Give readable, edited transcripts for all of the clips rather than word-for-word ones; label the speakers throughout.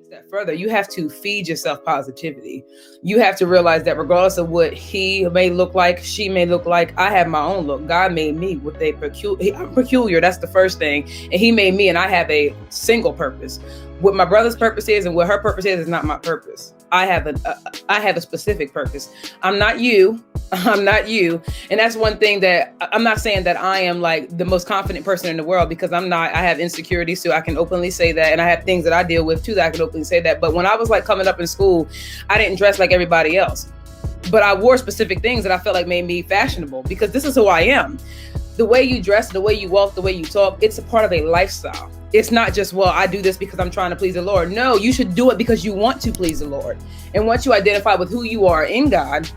Speaker 1: Step further, you have to feed yourself positivity. You have to realize that regardless of what he may look like, she may look like, I have my own look. God made me with a I'm peculiar. That's the first thing. And he made me, and I have a single purpose. What my brother's purpose is and what her purpose is not my purpose. I have a specific purpose. I'm not you. I'm not you. And that's one thing that I'm not saying that I am like the most confident person in the world, because I'm not. I have insecurities too. I can openly say that. And I have things that I deal with too that I can openly say that. But when I was like coming up in school, I didn't dress like everybody else. But I wore specific things that I felt like made me fashionable, because this is who I am. The way you dress, the way you walk, the way you talk, it's a part of a lifestyle. It's not just, well, I do this because I'm trying to please the Lord. No, you should do it because you want to please the Lord. And once you identify with who you are in God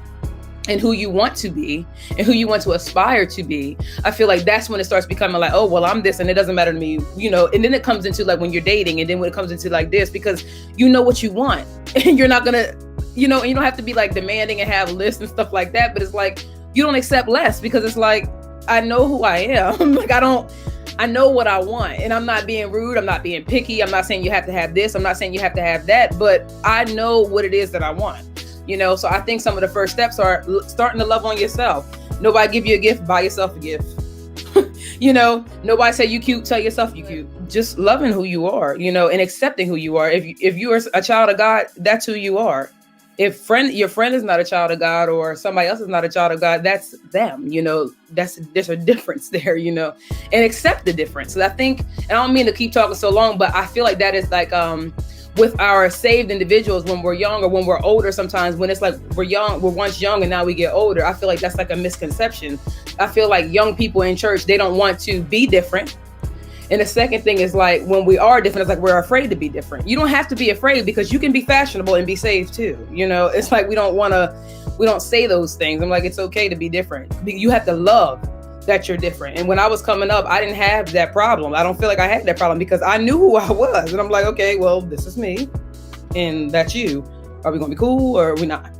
Speaker 1: and who you want to be and who you want to aspire to be, I feel like that's when it starts becoming like, oh, well, I'm this and it doesn't matter to me, you know. And then it comes into like when you're dating, and then when it comes into like this, because you know what you want and you're not going to, you know, and you don't have to be like demanding and have lists and stuff like that. But it's like, you don't accept less, because it's like, I know who I am. Like, I know what I want, and I'm not being rude. I'm not being picky. I'm not saying you have to have this. I'm not saying you have to have that, but I know what it is that I want, you know? So I think some of the first steps are starting to love on yourself. Nobody give you a gift, buy yourself a gift. You know, nobody say you cute, tell yourself you cute. Just loving who you are, you know, and accepting who you are. If you are a child of God, that's who you are. If your friend is not a child of God, or somebody else is not a child of God, that's them, you know. There's a difference there, you know, and accept the difference. So I think, and I don't mean to keep talking so long, but I feel like that is like with our saved individuals when we're young or when we're older. Sometimes when it's like we're once young and now we get older, I feel like that's like a misconception. I feel like young people in church, they don't want to be different. And the second thing is like, when we are different, it's like we're afraid to be different. You don't have to be afraid, because you can be fashionable and be saved too. You know, it's like we don't say those things. I'm like, it's okay to be different. You have to love that you're different. And when I was coming up, I didn't have that problem. I don't feel like I had that problem, because I knew who I was. And I'm like, okay, well, this is me and that's you. Are we going to be cool or are we not?